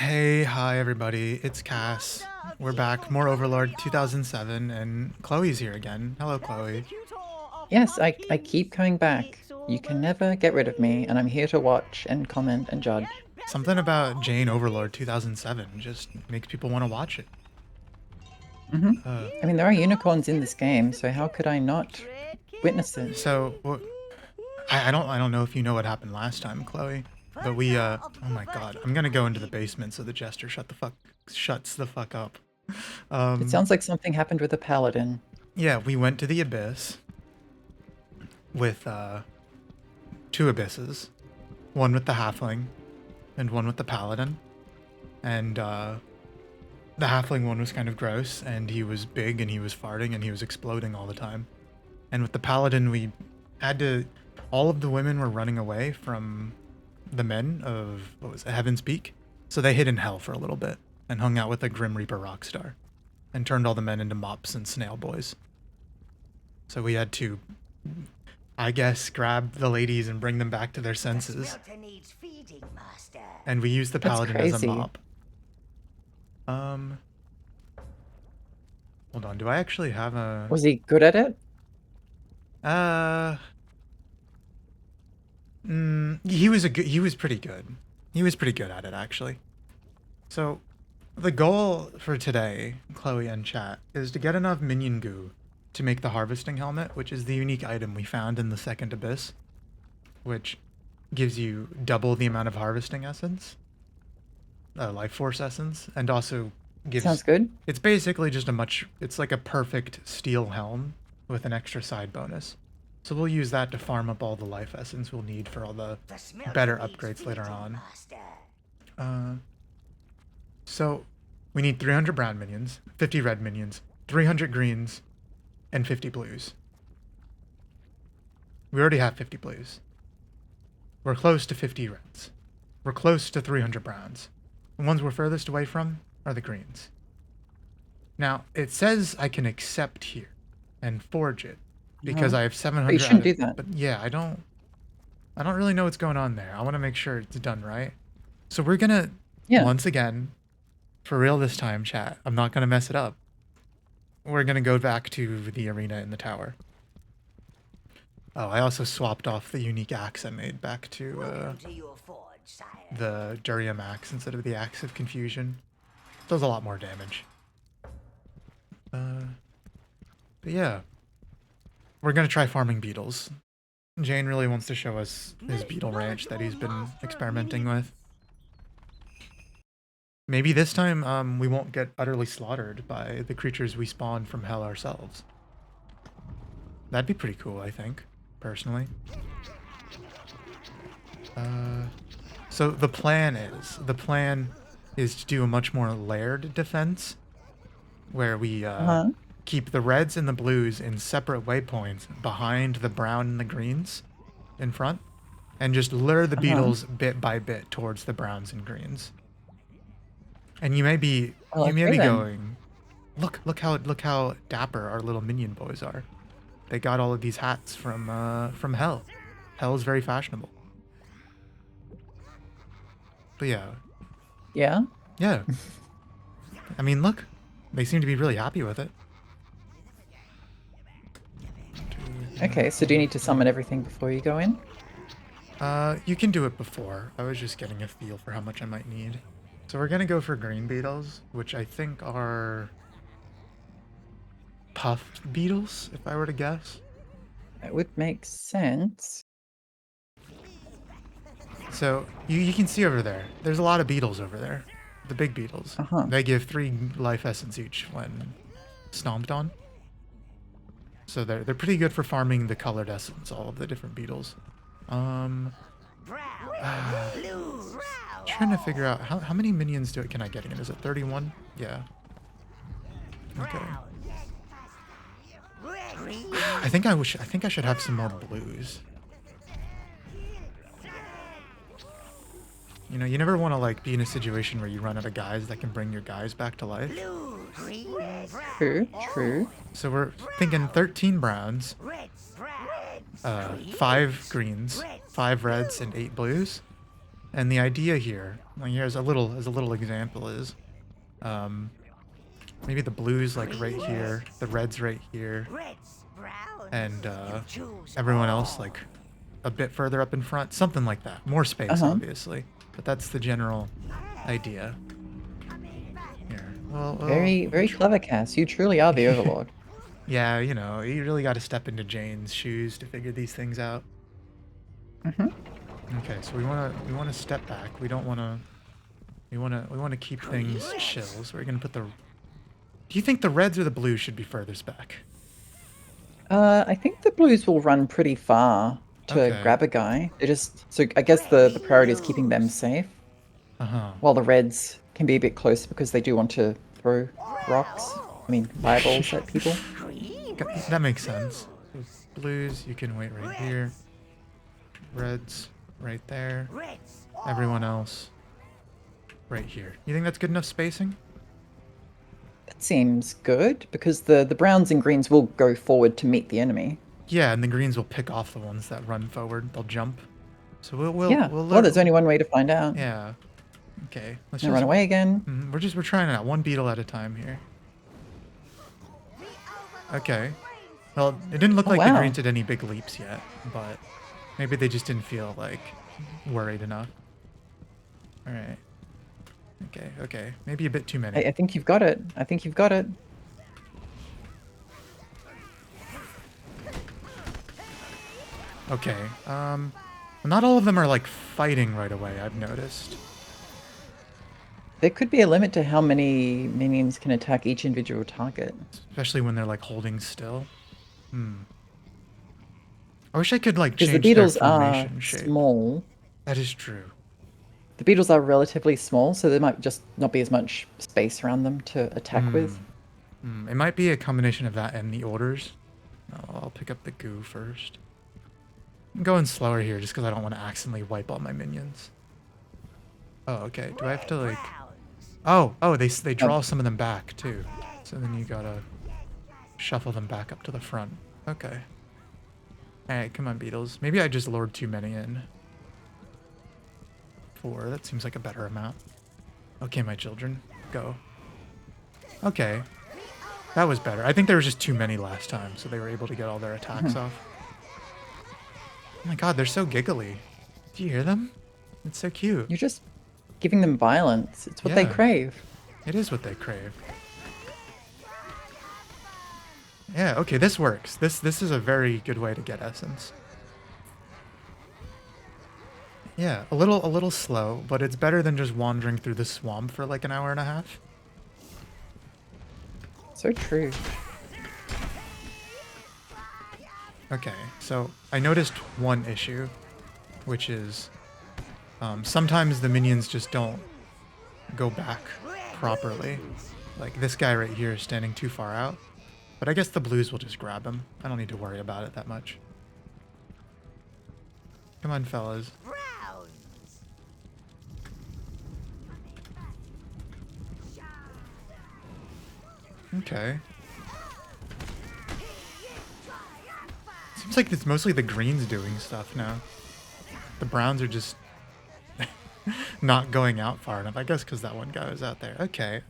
Hey, hi everybody, it's Cass. We're back, more Overlord 2007, and Chloe's here again. Hello, Chloe. Yes, I keep coming back. You can never get rid of me, and I'm here to watch and comment and judge. Something about Jane Overlord 2007 just makes people want to watch it. hmm Uh, I mean, there are unicorns in this game, so how could I not witness it? so, I don't know if you know what happened last time, Chloe, but oh my god, I'm gonna go into the basement so the jester shuts the fuck up. It Um, sounds like something happened with a paladin. yeah, we went to the abyss with, two abysses. One with the halfling, and one with the paladin. And the halfling one was kind of gross, and he was big, and he was farting, and he was exploding all the time. And with the paladin, we had to. All of the women were running away from the men of what was it, Heaven's Peak, so they hid in hell for a little bit and hung out with a Grim Reaper rockstar, and turned all the men into mops and snail boys. So we had to, I guess, grab the ladies and bring them back to their senses. And we used the That's paladin as a crazy. mop. Um, Hold on. Do I actually have a? Was he good at it? Uh, he was a good. He was pretty good. He was pretty good at it actually. So, the goal for today, Chloe and chat, is to get enough minion goo to make the harvesting helmet, which is the unique item we found in the second abyss, which gives you double the amount of harvesting essence, life force essence, and also Sounds gives. good. It's basically just a much. It's like a perfect steel helm with an extra side bonus. So we'll use that to farm up all the life essence we'll need for all the better upgrades later on. Uh, so we need 300 brown minions, 50 red minions, 300 greens, and 50 blues. We already have 50 blues. We're close to 50 reds. We're close to 300 browns. The ones we're furthest away from are the greens. Now, it says I can accept here and forge it because Uh-huh. I have But you 700 out shouldn't of, do that. but yeah, I don't really know what's going on there. I want to make sure it's done right. So we're gonna, Yeah. once again, for real this time, chat. I'm not gonna mess it up. We're gonna go back to the arena in the tower. Oh, I also swapped off the unique axe I made back to the Durium axe instead of the axe of confusion. Does a lot more damage. Uh, but yeah, we're gonna try farming beetles. Jane really wants to show us his beetle ranch that he's been experimenting with. Maybe this time we won't get utterly slaughtered by the creatures we spawned from hell ourselves. That'd be pretty cool, I think, personally. Uh, so the plan is to do a much more layered defense, where we Uh-huh. keep the reds and the blues in separate waypoints behind the brown and the greens in front, and just lure the Uh-huh. beetles bit by bit towards the browns and greens. And Well, you may okay be then. going, look how dapper our little minion boys are. They got all of these hats from hell. Hell is very fashionable. But yeah, Yeah. yeah. I mean, look, they seem to be really happy with it. Okay, so do you need to summon everything before you go in? You can do it before. I was just getting a feel for how much I might need. So we're gonna go for green beetles, which I think are puffed beetles, if I were to guess. That would make sense. So you can see over there, there's a lot of beetles over there. The big beetles. Uh-huh. They give 3 life essence each when stomped on. So they're pretty good for farming the colored essence, all of the different beetles. Um, Trying to figure out how many minions can I get in? Is it 31? Yeah. Okay. I think I should have some more blues. You know, you never want to like be in a situation where you run out of guys that can bring your guys back to life. True, true. So we're thinking 13 browns, 5 greens, 5 reds, and 8 blues. And the idea here, like here's a little example is, maybe the blues like right here, the reds right here, and everyone else like a bit further up in front, something like that. More space, obviously, but that's the general idea. Here, well, Very, very clever, Cass. You truly are the Overlord. yeah, you know, you really got to step into Jane's shoes to figure these things out. Mm-hmm. Okay, so we wanna step back. We don't wanna we wanna keep things chill. So we're gonna put the. Do you think the reds or the blues should be furthest back? I think the blues will run pretty far to Okay. grab a guy. They just so I guess the priority is keeping them safe, Uh-huh. while the reds can be a bit closer because they do want to throw rocks. I mean, fireballs at people. That makes sense. So blues, you can wait right here. Reds, right there. Everyone else, right here. You think that's good enough spacing? That seems good because the browns and greens will go forward to meet the enemy. Yeah, and the greens will pick off the ones that run forward. They'll jump. So Yeah. we'll Well, there's learn. only one way to find out. Yeah. Okay. Let's Now just. run away again. We're trying it out one beetle at a time here. Okay. Well, it didn't look Oh, like the wow. greens did any big leaps yet, but maybe they just didn't feel like worried enough. All right. Okay. Maybe a bit too many. I think you've got it. I think you've got it. Okay. Not all of them are like fighting right away, I've noticed. There could be a limit to how many minions can attack each individual target. Especially when they're like holding still. I wish I could like Because the change their beetles are formation shape. small. That is true. The beetles are relatively small, so there might just not be as much space around them to attack with. It might be a combination of that and the orders. I'll pick up the goo first. I'm going slower here just because I don't want to accidentally wipe all my minions. Oh, okay. Do I have to like... Oh, they draw some of them back too. So then you gotta shuffle them back up to the front. Okay. Alright, come on, beetles. Maybe I just lured too many in. 4, that seems like a better amount. Okay, my children, go. Okay. That was better. I think there was just too many last time, so they were able to get all their attacks off. Oh my god, they're so giggly. Do you hear them? It's so cute. You're just giving them violence. It's what they Yeah. crave. It is what they crave. Yeah, okay, this works. This is a very good way to get essence. Yeah, a little slow, but it's better than just wandering through the swamp for like an hour and a half. So true. Okay, so I noticed one issue, which is sometimes the minions just don't go back properly. Like this guy right here is standing too far out. But I guess the blues will just grab him. I don't need to worry about it that much. Come on, fellas. Okay. Seems like it's mostly the greens doing stuff now. The browns are just not going out far enough. I guess because that one guy was out there. Okay.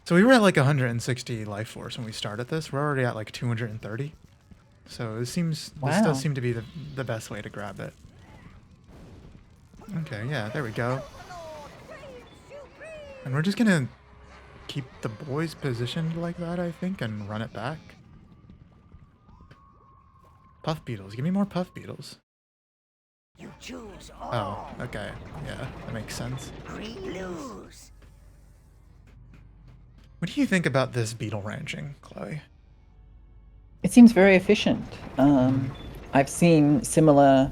So we were at like 160 life force when we started this. We're already at like 230. So this does seem to be the best way to grab it. Okay, yeah, there we go. And we're just gonna keep the boys positioned like that, I think, and run it back. Puff beetles. Give me more puff beetles. You choose all. Oh, okay. Yeah, that makes sense. Lose. What do you think about this beetle ranching, Chloe? It seems very efficient. I've seen similar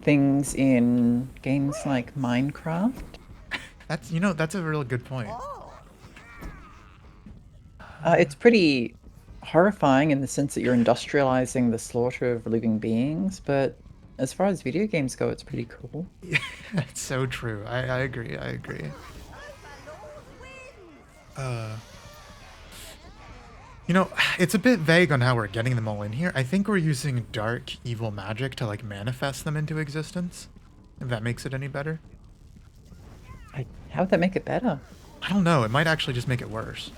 things in games like Minecraft. That's a real good point. It's pretty horrifying in the sense that you're industrializing the slaughter of living beings, but as far as video games go, it's pretty cool. Yeah, that's so true. I agree. It's a bit vague on how we're getting them all in here. I think we're using dark evil magic to like manifest them into existence. If that makes it any better. How would that make it better? I don't know. It might actually just make it worse.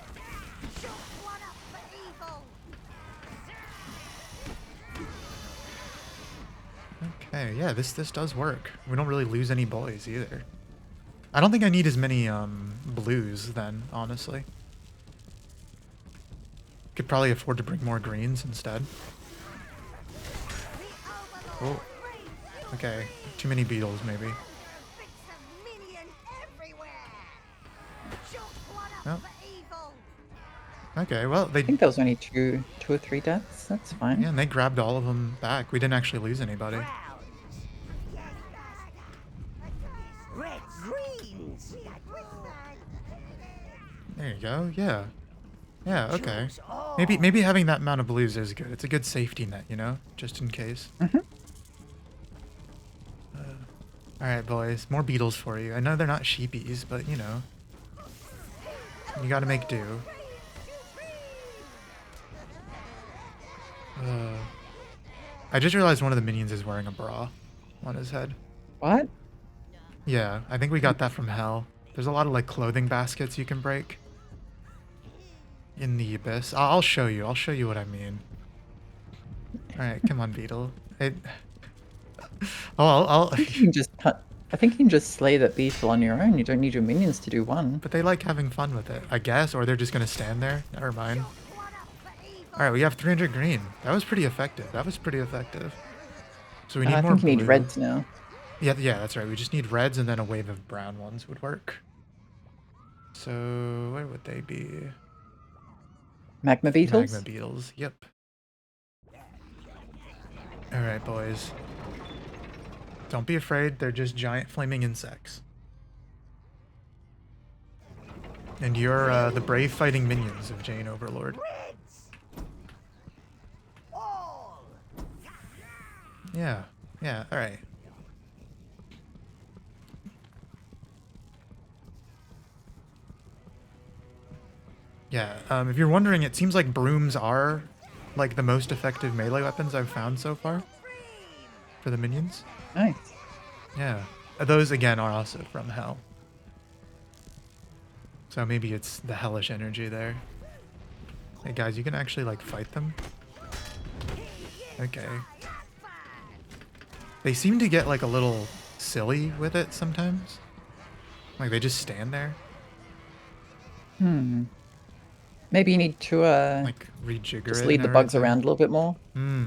Okay, yeah, this does work. We don't really lose any boys either. I don't think I need as many blues then, honestly. Could probably afford to bring more greens instead. Oh, okay. Too many beetles, maybe. Oh. Okay, well, I think there was only two or three deaths. That's fine. yeah, and they grabbed all of them back. We didn't actually lose anybody. Red greens. There you go. Yeah. Yeah, okay. Choose all. Maybe having that amount of blues is good. It's a good safety net, you know? Just in case. Alright, boys. More beetles for you. I know they're not sheepies, but, you know. You gotta make do. I just realized one of the minions is wearing a bra on his head. What? Yeah, I think we got that from hell. There's a lot of, like, clothing baskets you can break in the abyss. I'll show you. I'll show you what I mean. Alright, come on, beetle. I'll I think you can just I think you can just slay that beetle on your own. You don't need your minions to do one. But they like having fun with it, I guess, or they're just gonna stand there. Never mind. Alright, we have 300 green. That was pretty effective. That was pretty effective. So we need I more think you need blue. reds now. Yeah, that's right. We just need reds and then a wave of brown ones would work. So where would they be? Magma beetles? Magma beetles. Yep. Alright, boys. Don't be afraid. They're just giant flaming insects. And you're the brave fighting minions of Jane Overlord. All. Yeah. Yeah, alright. Yeah, if you're wondering, it seems like brooms are like the most effective melee weapons I've found so far for the minions. Nice. Yeah. Those, again, are also from hell. So maybe it's the hellish energy there. Hey, guys, you can actually, like, fight them? Okay. They seem to get, like, a little silly with it sometimes. Like, they just stand there. Maybe you need to Like, rejigger just it lead and the bugs everything. around a little bit more. Hmm.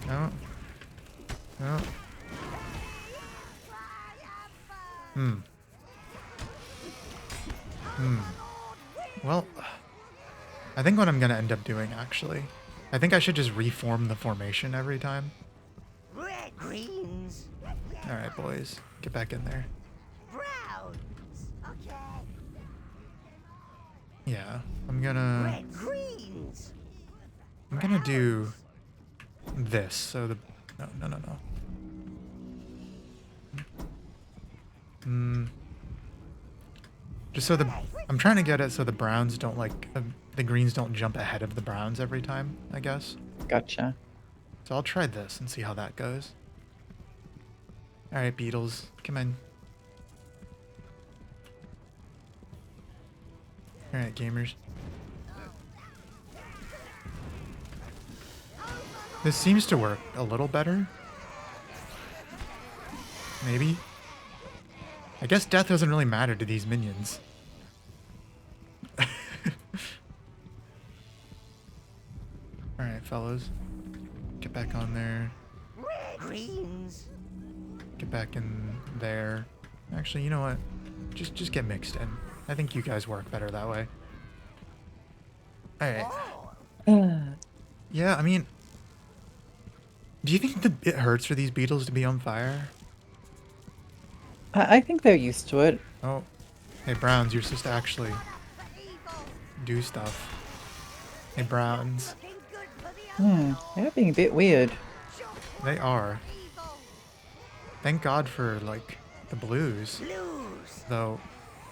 Oh. Oh. Well, I think what I'm gonna end up doing, actually, I think I should just reform the formation every time. Red greens. Alright, boys. Get back in there. Browns. Okay. Yeah. I'm gonna Red greens. do this, so the... No. Just so I'm trying to get it so the browns don't, like... The greens don't jump ahead of the browns every time, I guess. Gotcha. So I'll try this and see how that goes. Alright, beetles. Come in. Alright, gamers. This seems to work a little better. Maybe. I guess death doesn't really matter to these minions. Alright, fellas. Get back on there. Red greens. Get back in there. Actually, you know what? Just get mixed in. I think you guys work better that way. Alright. Yeah, I mean... Do you think it hurts for these beetles to be on fire? I think they're used to it. Oh. Hey, Browns, you're supposed to actually do stuff. Hey, Browns. They're being a bit weird. They are. Thank God for, like, the blues. Blues. Though,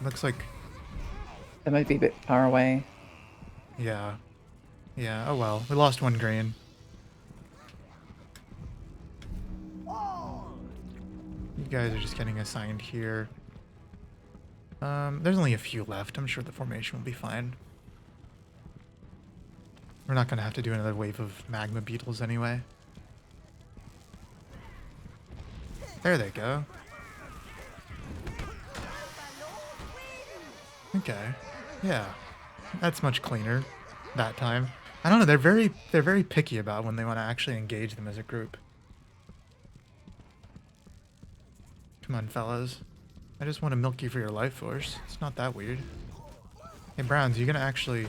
looks like... They might be a bit far away. Yeah. Yeah, oh well. We lost one green. You guys are just getting assigned here. There's only a few left. I'm sure the formation will be fine. We're not gonna have to do another wave of magma beetles anyway. There they go. Okay. Yeah. That's much cleaner that time. I don't know, they're very picky about when they want to actually engage them as a group. Come on, fellas. I just want to milk you for your life force. It's not that weird. Hey, Browns, you gonna actually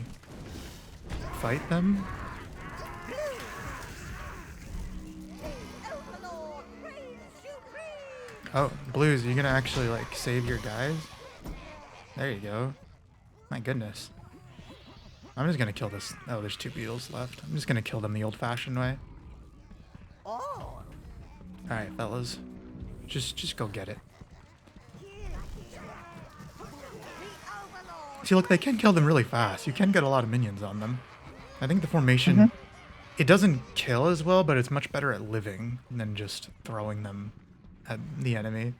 fight them? Overlord, green, shoot green. Oh, Blues, you gonna actually, like, save your guys? There you go. My goodness. I'm just gonna kill this. Oh, there's 2 beetles left. I'm just gonna kill them the old-fashioned way. Oh, Alright, fellas. Just go get it. the Overlord. See, look, they can kill them really fast. You can get a lot of minions on them. I think the formation, it doesn't kill as well, but it's much better at living than just throwing them at the enemy.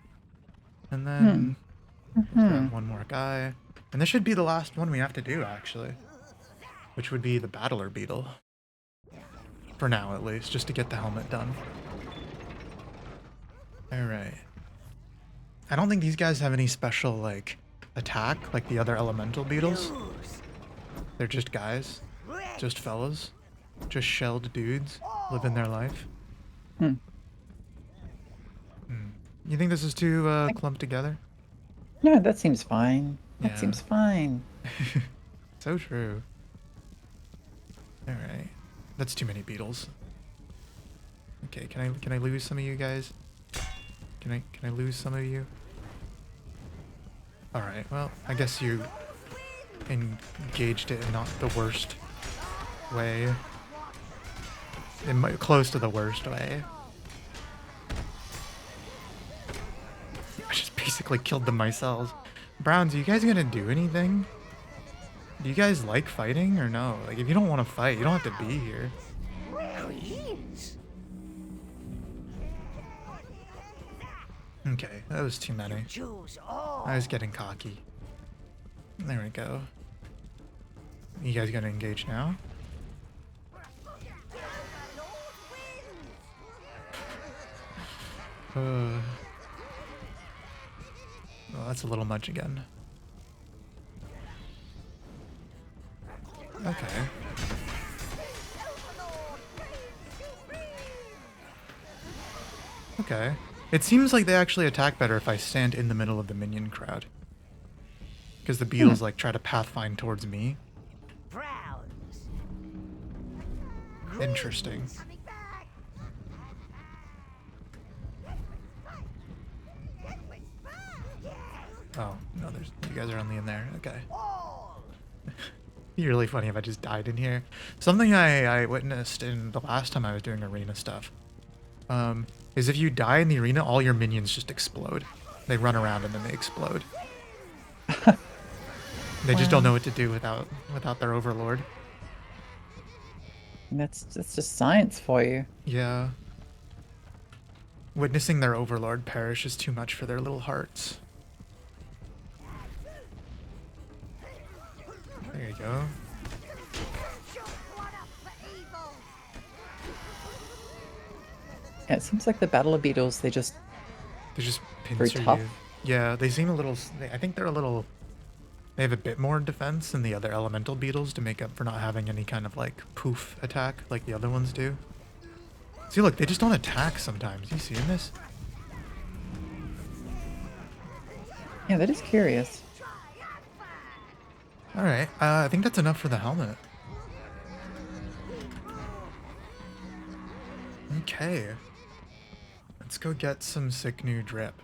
And then let's grab one more guy. And this should be the last one we have to do, actually. Which would be the Battler Beetle. For now, at least, just to get the helmet done. Alright. I don't think these guys have any special, like, attack like the other elemental beetles. Blues, They're just guys. red, Just fellas. Just shelled dudes living their life. Hmm. You think this is too clumped together? No, that seems fine. Yeah. That seems fine. So true. Alright. That's too many beetles. Okay, can I lose some of you guys? Can I lose some of you? Alright, well, I guess you engaged it in not the worst way. Close to the worst way. I just basically killed them myself. Browns, are you guys gonna do anything? Do you guys like fighting or no? Like, if you don't want to fight, you don't have to be here. greens. Okay, that was too many. Choose all. I was getting cocky. There we go. You guys gonna engage now? Well, that's a little much again. Okay. Okay. It seems like they actually attack better if I stand in the middle of the minion crowd. Because the beetles like try to pathfind towards me. Browns. Interesting. Coming back. Oh, no, you guys are only in there. Okay. All. It'd be really funny if I just died in here. Something I witnessed in the last time I was doing arena stuff. Is if you die in the arena, all your minions just explode. They run around and then they explode. They just don't know what to do without their overlord. That's just science for you. Yeah. Witnessing their overlord perish is too much for their little hearts. There you go. Shoot one up for evil. Yeah, it seems like the Battle of Beetles, they just They just Very pincer tough. you. Yeah, they seem a little. I think they're a little. They have a bit more defense than the other elemental beetles to make up for not having any kind of like poof attack like the other ones do. See, look, they just don't attack sometimes. You seeing this? yeah, that is curious. All right, I think that's enough for the helmet. Okay. Let's go get some sick new drip.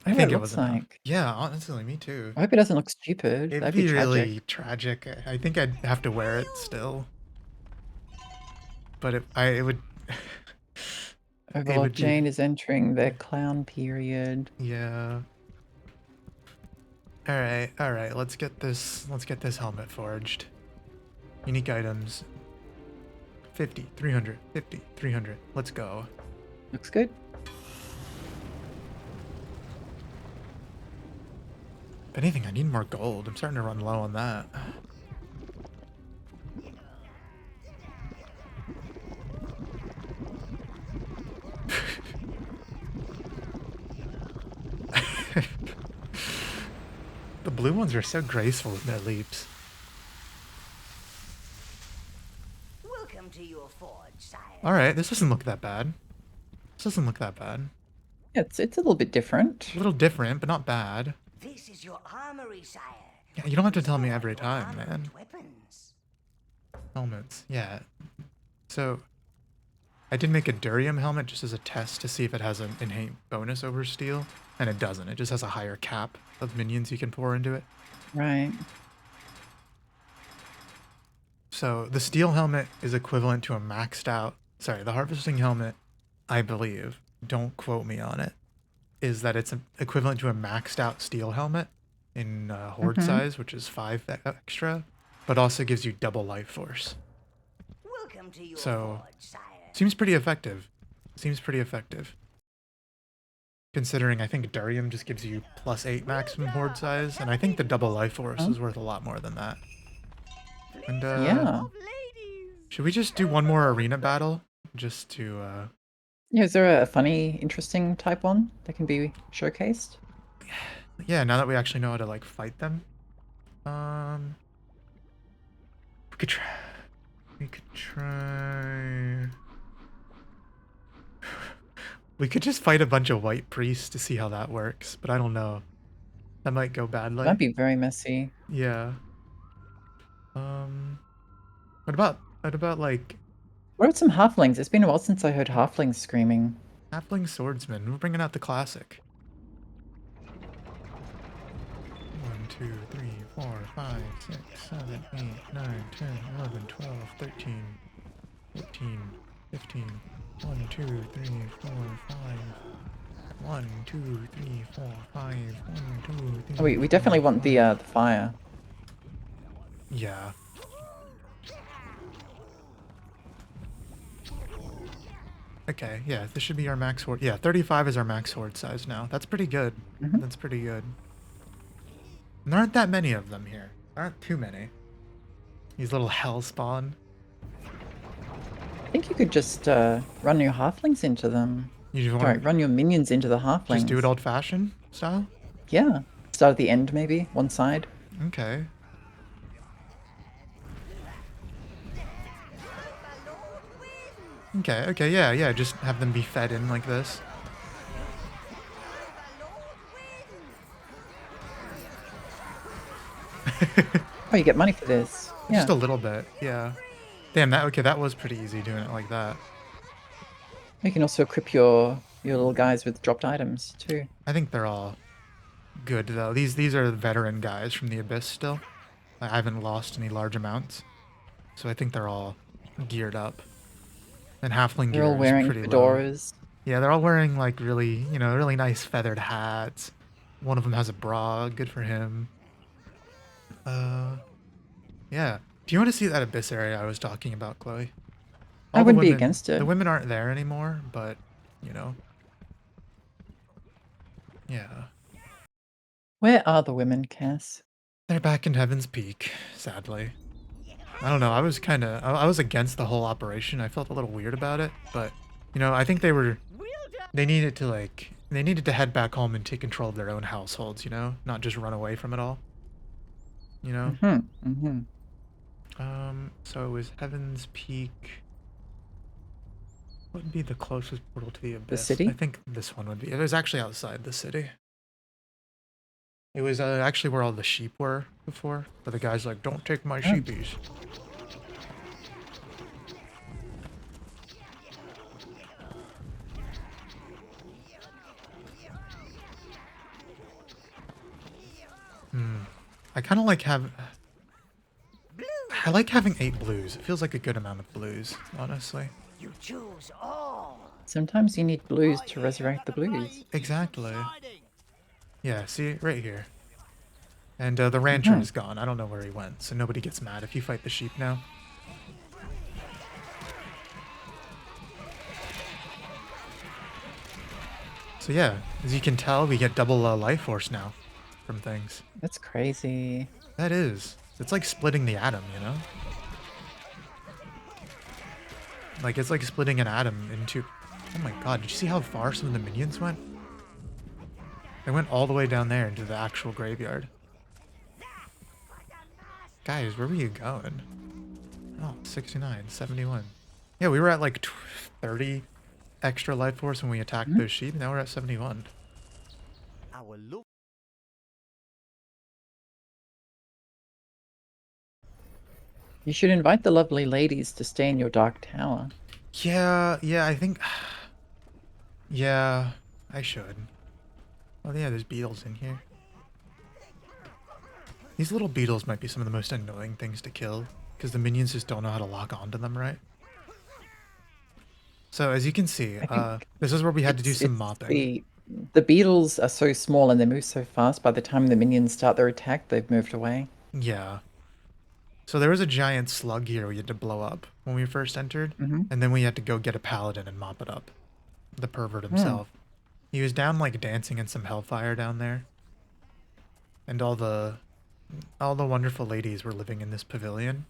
I Yeah, think it it was looks enough. like. Yeah, honestly, me too. I hope it doesn't look stupid. It'd That'd be be tragic. really tragic. I think I'd have to wear it still. But it would. Overlord would be- Jane is entering the clown period. Yeah. All right. Let's get this helmet forged. Unique items. 50, 300, 50, 300. Let's go. Looks good. If anything, I need more gold. I'm starting to run low on that. The blue ones are so graceful with their leaps. Welcome to your forge, sire. Alright, this doesn't look that bad. This doesn't look that bad. Yeah, it's a little bit different. A little different, but not bad. This is your armory, sire. Yeah, you don't have to tell me Store every your time, armored man. Weapons. Helmets, yeah. So, I did make a Durium helmet just as a test to see if it has an innate bonus over steel, and it doesn't. It just has a higher cap of minions you can pour into it. Right. So, the steel helmet is equivalent to a maxed out... Sorry, the harvesting helmet, I believe, don't quote me on it, is that it's equivalent to a maxed out steel helmet in horde size, which is 5 extra, but also gives you double life force. Welcome to your So, forge, sire. seems pretty effective. Seems pretty effective. Considering I think Durium just gives you +8 maximum horde size, and I think the double life force is worth a lot more than that. And Yeah. should we just do one more arena battle? Just to Yeah, is there a funny, interesting type one that can be showcased? yeah, now that we actually know how to like fight them. We could try. We could try. We could just fight a bunch of white priests to see how that works, but I don't know. That might go badly. That'd be very messy. Yeah. What about like What about some halflings? It's been a while since I heard halflings screaming. halfling swordsman? We're bringing out the classic. 1, 2, 3, 4, 5, 6, 7, 8, 9, 10, 11, 12, 13, 14, 15. 1, 2, 3, 4, 5. 1, 2, 3, 4, 5. 1, 2, 3. Oh, we definitely want the fire. Yeah. Okay, yeah, this should be our max horde. Yeah, 35 is our max horde size now. That's pretty good. That's pretty good. And there aren't that many of them here. There aren't too many. These little hell spawn. I think you could just run your halflings into them. You just Sorry, want run your minions into the halflings. to just do it old-fashioned style? Yeah. Start at the end, maybe. One side. Okay. Okay, yeah, just have them be fed in like this. Oh, you get money for this. Yeah. Just a little bit, yeah. Damn, that was pretty easy doing it like that. You can also equip your little guys with dropped items too. I think they're all good though. These are veteran guys from the Abyss still. I haven't lost any large amounts. So I think they're all geared up. And halfling They're gear all wearing is pretty low. fedoras. Yeah, they're all wearing like really, really nice feathered hats. One of them has a bra, good for him. Yeah. Do you want to see that Abyss area I was talking about, Chloe? I All the wouldn't be women- against it. The women aren't there anymore, but, yeah. Where are the women, Cass? They're back in Heaven's Peak, sadly. I don't know, I was against the whole operation. I felt a little weird about it, but, I think they needed to head back home and take control of their own households, not just run away from it all. So it was Heaven's Peak. What would be the closest portal to the Abyss? city? I think this one would be. It was actually outside the city. It was actually where all the sheep were before. But the guy's like, don't take my sheepies. I kind of like I like having 8 blues. It feels like a good amount of blues, honestly. You choose all. Sometimes you need blues to resurrect the blues. Exactly. Yeah, see, right here. And the rancher is gone. I don't know where he went, so nobody gets mad if you fight the sheep now. So yeah, as you can tell, we get double life force now. from things. That's crazy. That is. It's like splitting the atom, you know? Like, it's like splitting an atom into... Oh my god, did you see how far some of the minions went? They went all the way down there into the actual graveyard. Guys, where were you going? Oh, 69, 71. Yeah, we were at like 30 extra life force when we attacked those sheep. Now we're at 71. Our love. You should invite the lovely ladies to stay in your dark tower. Yeah, I think... Yeah, I should. Oh yeah, there's beetles in here. These little beetles might be some of the most annoying things to kill, because the minions just don't know how to lock onto them right. So as you can see, I think this is where we had to do some it's mopping. the beetles are so small and they move so fast. By the time the minions start their attack, they've moved away. Yeah. So there was a giant slug here we had to blow up when we first entered, and then we had to go get a paladin and mop it up. The pervert himself. He was down like dancing in some hellfire down there. And all the wonderful ladies were living in this pavilion.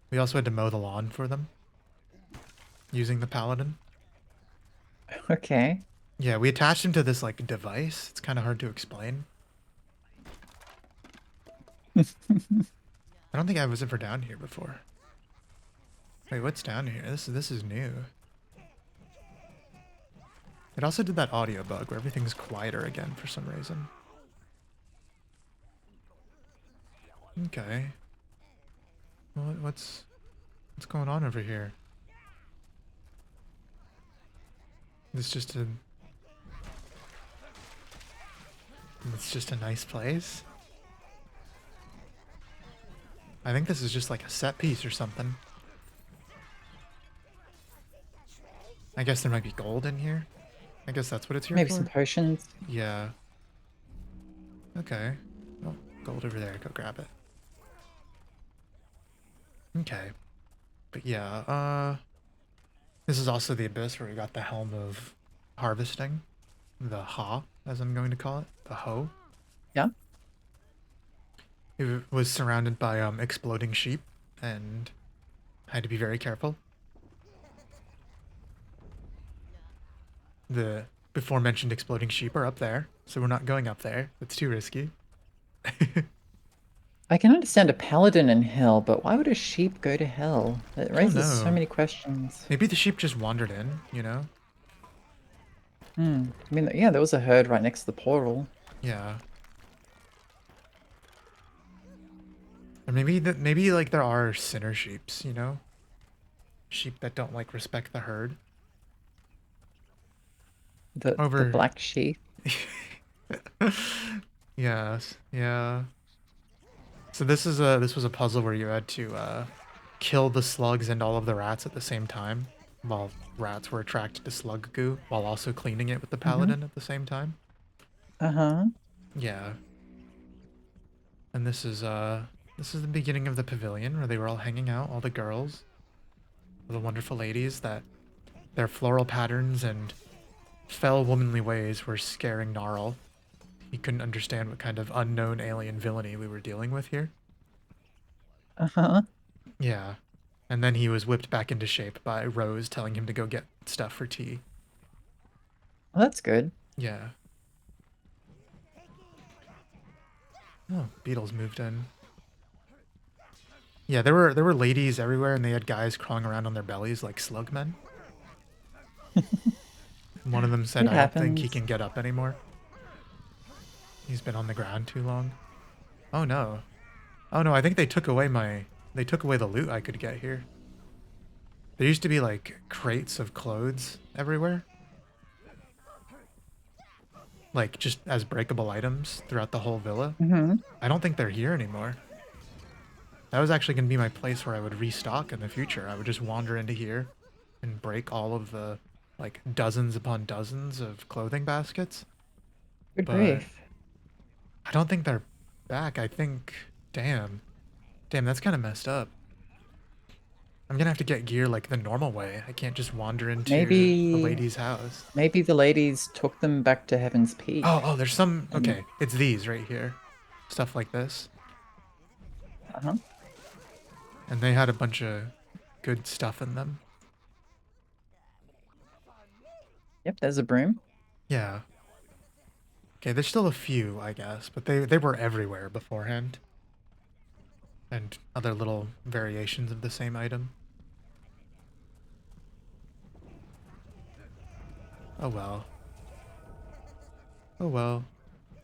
We also had to mow the lawn for them. Using the paladin. Okay. Yeah, we attached him to this like device. It's kind of hard to explain. I don't think I was ever down here before. Wait, what's down here? This is new. It also did that audio bug where everything's quieter again for some reason. Okay. Well, what's going on over here? It's just a nice place. I think this is just like a set piece or something. I guess there might be gold in here. I guess that's what it's here Maybe for. some potions. Yeah. Okay. Oh, gold over there. Go grab it. Okay. But yeah, this is also the abyss where we got the helm of harvesting. The ha, as I'm going to call it. The hoe. Yeah. It was surrounded by exploding sheep and had to be very careful. The before mentioned exploding sheep are up there, so we're not going up there. It's too risky. I can understand a paladin in hell, but why would a sheep go to hell? It raises so know. many questions. Maybe the sheep just wandered in, you know? I mean, yeah, there was a herd right next to the portal. Yeah. Or maybe like there are sinner sheeps, you know? Sheep that don't like respect the herd. The Over. black sheep. Yes, yeah. So this was a puzzle where you had to kill the slugs and all of the rats at the same time, while rats were attracted to slug goo, while also cleaning it with the paladin at the same time. Uh-huh. Yeah. And this is the beginning of the pavilion where they were all hanging out, all the girls, the wonderful ladies that their floral patterns and fell womanly ways were scaring Gnarl. He couldn't understand what kind of unknown alien villainy we were dealing with here. Uh-huh. Yeah. And then he was whipped back into shape by Rose telling him to go get stuff for tea. Well, that's good. Yeah. Oh, beetles moved in. Yeah, there were ladies everywhere and they had guys crawling around on their bellies like slugmen. One of them said, It I don't think he happens. can get up anymore. He's been on the ground too long. Oh no. Oh no, I think they took away the loot I could get here. There used to be like crates of clothes everywhere. Like just as breakable items throughout the whole villa. I don't think they're here anymore. That was actually going to be my place where I would restock in the future. I would just wander into here and break all of the like dozens upon dozens of clothing baskets. Good But grief. I don't think they're back. I think, damn, that's kind of messed up. I'm gonna have to get gear like the normal way. I can't just wander into a Maybe lady's house. maybe the ladies took them back to Heaven's Oh, Peak. oh, there's some. And Okay, it's these right here. Stuff like this. uh-huh. And they had a bunch of good stuff in them. Yep, there's a broom. Yeah. Okay, there's still a few, I guess, but they were everywhere beforehand. And other little variations of the same item. Oh well. Oh well.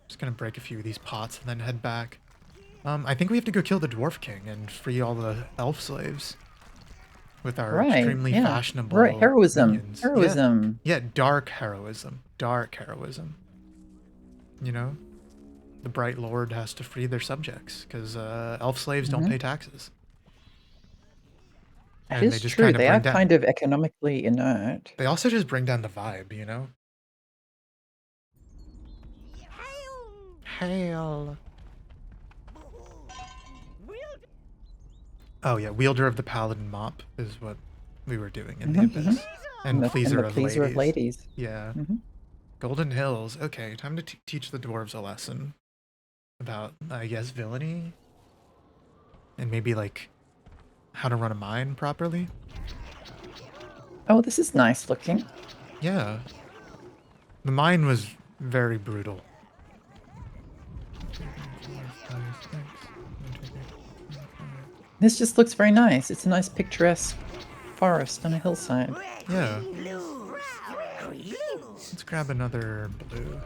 Just gonna break a few of these pots and then head back. I think we have to go kill the Dwarf King and free all the elf slaves. With our Right, extremely yeah. fashionable Heroism. minions. Heroism. Yeah, dark heroism. Dark heroism. You know? The Bright Lord has to free their subjects, because elf slaves don't pay taxes. That And they is just true. kind of They bring are down... kind of economically inert. They also just bring down the vibe, you know? Hail! Oh yeah, Wielder of the Paladin Mop is what we were doing in the Abyss. And Pleaser the of Pleaser Ladies. of Ladies. Yeah. Mhm. Golden Hills. Okay, time to teach the dwarves a lesson about, I guess, villainy. And maybe, like, how to run a mine properly. Oh, this is nice looking. Yeah. The mine was very brutal. This just looks very nice. It's a nice picturesque forest on a hillside. Yeah. Let's grab another blue.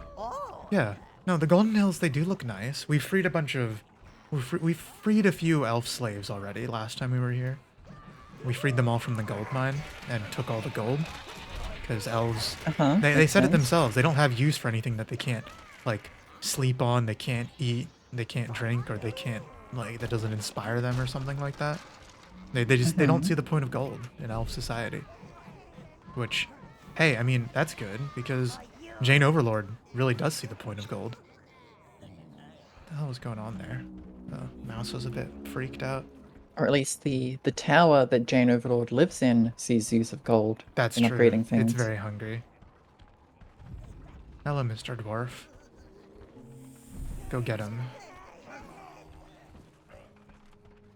Yeah. No, the Golden Hills, they do look nice. We freed a bunch of... We freed a few elf slaves already last time we were here. We freed them all from the gold mine and took all the gold. Because elves... They Makes said it sense. themselves. They don't have use for anything that they can't, like, sleep on, they can't eat, they can't drink, or they can't, like, that doesn't inspire them or something like that. They just... They don't see the point of gold in elf society. Which... Hey, I mean, that's good, because Jane Overlord really does see the point of gold. What the hell was going on there? The mouse was a bit freaked out. Or at least the tower that Jane Overlord lives in sees use of gold That's in true. upgrading things. It's very hungry. Hello, Mr. Dwarf. Go get him.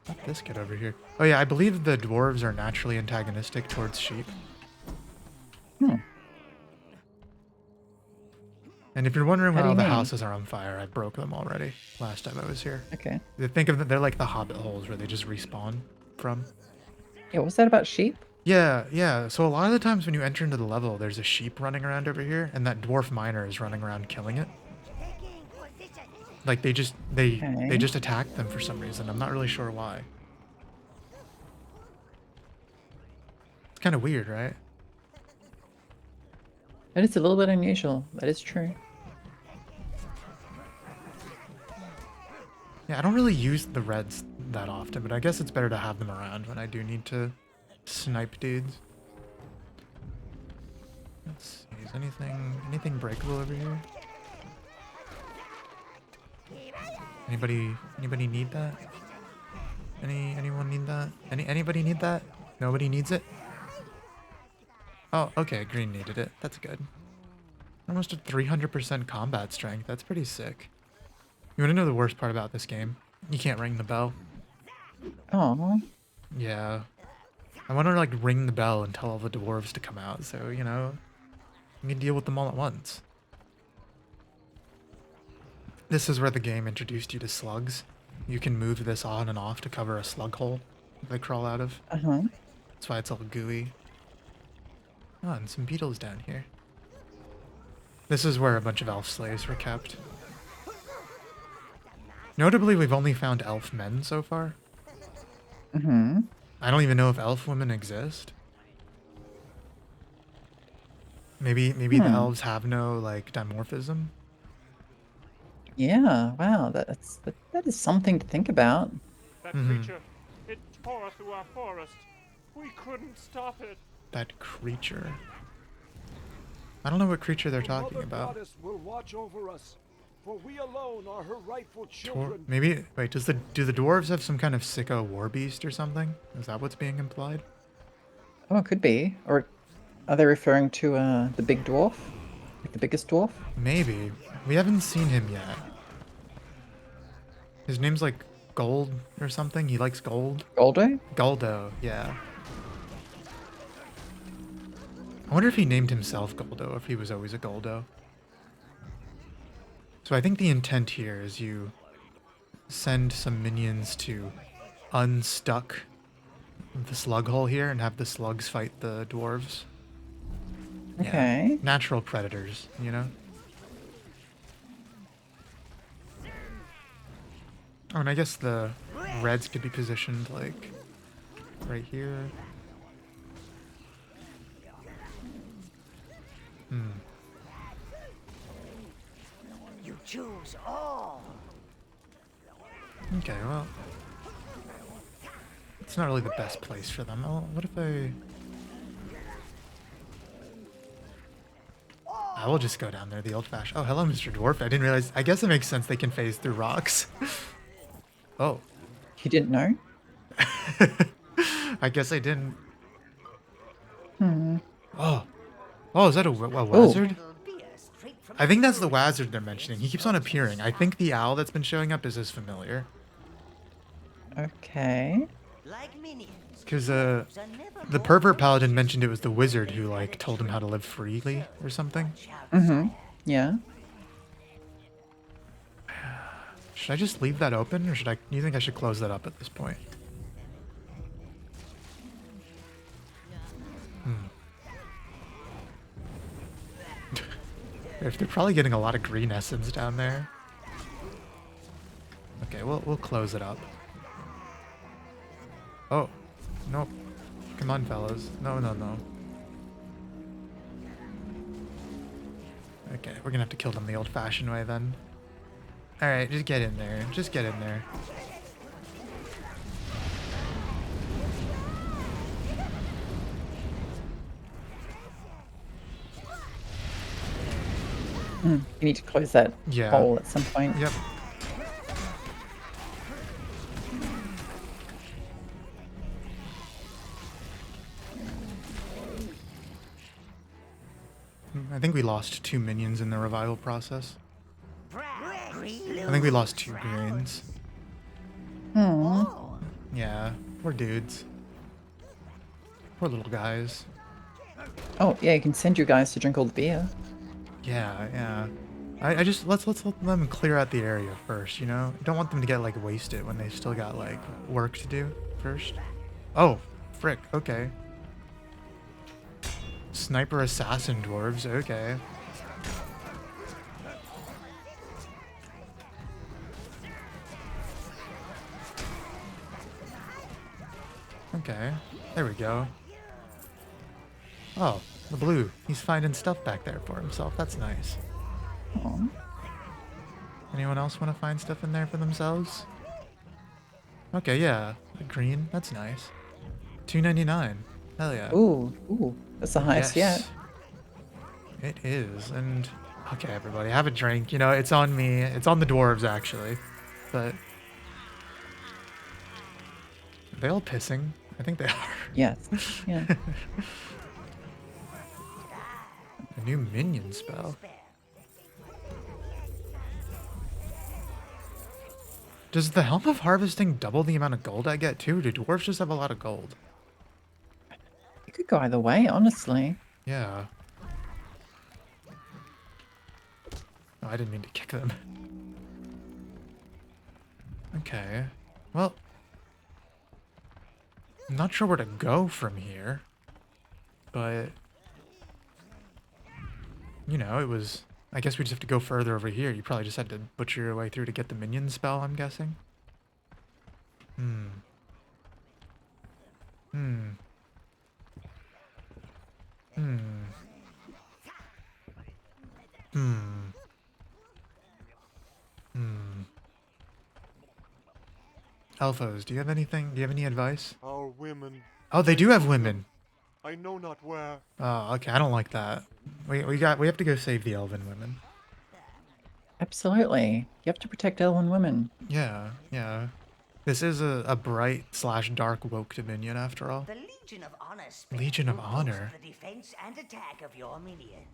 How'd this get over here? Oh yeah, I believe the dwarves are naturally antagonistic towards sheep. And if you're wondering How do why all you the mean? houses are on fire, I broke them already last time I was here. Okay. Think of them, they're like the hobbit holes where they just respawn from. Yeah, what's that about sheep? Yeah, yeah. So a lot of the times when you enter into the level, there's a sheep running around over here, and that dwarf miner is running around killing it. Like they just attack them for some reason. I'm not really sure why. It's kind of weird, right? That is a little bit unusual. That is true. Yeah, I don't really use the reds that often, but I guess it's better to have them around when I do need to snipe dudes. Let's see, is anything breakable over here? Anybody need that? Anyone need that? Anybody need that? Nobody needs it? Oh, okay, green needed it. That's good. Almost at 300% combat strength. That's pretty sick. You want to know the worst part about this game? You can't ring the bell. Oh, Yeah. I want to, like, ring the bell and tell all the dwarves to come out, so, you know, you can deal with them all at once. This is where the game introduced you to slugs. You can move this on and off to cover a slug hole they crawl out of. That's why it's all gooey. Oh, and some beetles down here. This is where a bunch of elf slaves were kept. Notably, we've only found elf men so far. I don't even know if elf women exist. Maybe the elves have no, like, dimorphism. yeah. Wow, that is something to think about. That creature, it tore through our forest. We couldn't stop it. That creature. I don't know what creature they're talking Mother about. Goddess will watch over us. For we alone are her rightful children. Maybe wait, do the dwarves have some kind of sicko war beast or something? Is that what's being implied? Oh, it could be. Or are they referring to the big dwarf? Like the biggest dwarf? Maybe. We haven't seen him yet. His name's like Gold or something. He likes gold. Goldo? Goldo, yeah. I wonder if he named himself Goldo, if he was always a Goldo. So I think the intent here is you send some minions to unstuck the slug hole here and have the slugs fight the dwarves. Okay. Yeah. Natural predators, you know? Oh, and I guess the reds could be positioned like right here. You choose all. Okay, well, it's not really the best place for them. Oh, what if I will just go down there the old-fashioned. Oh, hello, Mr. Dwarf. I didn't realize. I guess it makes sense they can phase through rocks. Oh. You didn't know? I guess I didn't. Hmm. Oh. Oh, is that a wizard? Beer straight from I think that's the wizard they're mentioning. He keeps on appearing. I think the owl that's been showing up is as familiar. Okay. like minions. Because Are never the more pervert paladin mentioned it was the wizard who like told him how to live freely or something. Mm-hmm. Yeah. Should I just leave that open, or should I? You think I should close that up at this point? If they're probably getting a lot of green essence down there. Okay, we'll close it up. Oh, nope. Come on, fellas. No, no, no. Okay, we're gonna have to kill them the old-fashioned way then. Alright, just get in there. Just get in there. You need to close that Yeah. hole at some point. Yep. I think we lost 2 minions in the revival process. I think we lost 2 greens. Hmm. Yeah, we're dudes. We're little guys. Oh, yeah, you can send your guys to drink all the beer. Yeah, yeah. I just let's let them clear out the area first, you know? Don't want them to get like wasted when they still got like work to do first. Oh, frick, okay. Sniper assassin dwarves, okay. Okay, there we go. Oh, the blue. He's finding stuff back there for himself. That's nice. Aw. Anyone else want to find stuff in there for themselves? Okay, yeah. The green. That's nice. $2.99. Hell yeah. Ooh, ooh. That's the highest yet. It is. And okay, everybody, have a drink. You know, it's on me. It's on the dwarves actually. But are they all pissing? I think they are. Yes. Yeah. A new minion spell. Does the Helm of Harvesting double the amount of gold I get too? Do dwarves just have a lot of gold? It could go either way, honestly. Yeah. Oh, I didn't mean to kick them. Okay. Well, I'm not sure where to go from here. But, you know, it was... I guess we just have to go further over here. You probably just had to butcher your way through to get the minion spell, I'm guessing. Hmm. Hmm. Hmm. Hmm. Hmm. Alphos, do you have anything? Do you have any advice? Our women, Oh, they do have women. I know not where. Oh, okay. I don't like that. We have to go save the elven women. Absolutely. You have to protect elven women. Yeah, yeah. This is a bright slash dark woke dominion after all. The Legion of Honor spell Legion of will Honor? boost the defense and attack of your minions.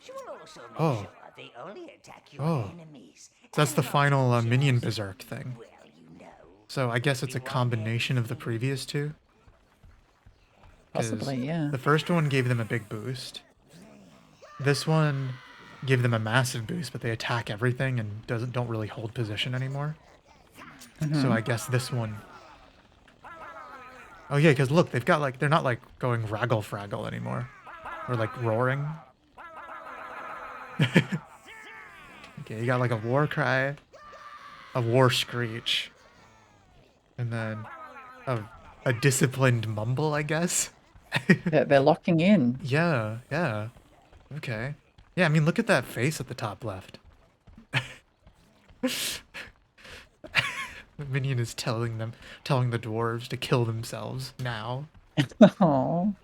She will also make Oh. sure they only attack your Oh. enemies. So that's and the not final just, minion berserk thing. well, you know, So I guess it's a everyone combination of the else. previous two. 'Cause Possibly, yeah. the first one gave them a big boost. This one gave them a massive boost, but they attack everything and don't really hold position anymore. So I guess this one. Oh yeah, because look, they've got like they're not like going raggle fraggle anymore, or like roaring. Okay, you got like a war cry, a war screech, and then a disciplined mumble, I guess. They're locking in. Yeah, yeah. Okay. Yeah, I mean, look at that face at the top left. The minion is telling the dwarves to kill themselves now. Oh.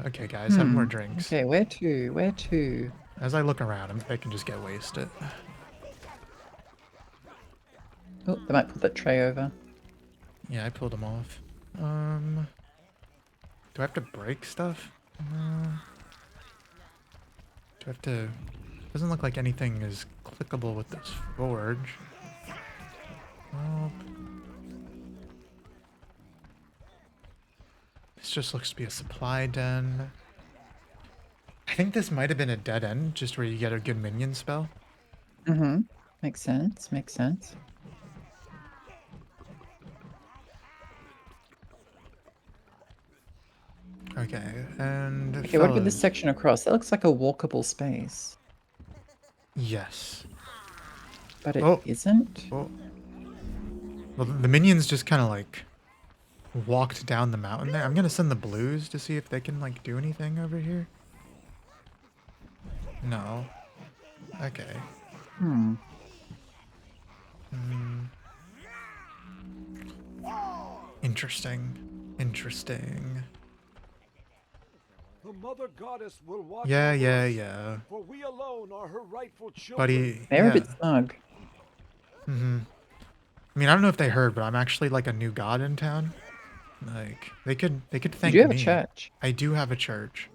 Okay, guys, have more drinks. Okay, where to? Where to? As I look around, they can just get wasted. Oh, they might put that tray over. Yeah, I pulled them off. Do I have to break stuff? Do I have to... Doesn't look like anything is clickable with this forge. Well, this just looks to be a supply den. I think this might have been a dead end, just where you get a good minion spell. Mm-hmm. Makes sense. Makes sense. Okay, and... Okay, what about this fellas. section across? That looks like a walkable space. Yes. But it Oh. isn't? Oh. Well, the minions just kind of like walked down the mountain there. I'm gonna send the blues to see if they can like do anything over here. No. Okay. Hmm. Interesting. Interesting. The mother goddess will watch Yeah, over yeah, us, yeah. for we alone are her rightful children. Buddy, They're yeah. a bit smug. Mm-hmm. I mean, I don't know if they heard, but I'm actually like a new god in town. Like, they could You thank do have me. a church. I do have a church.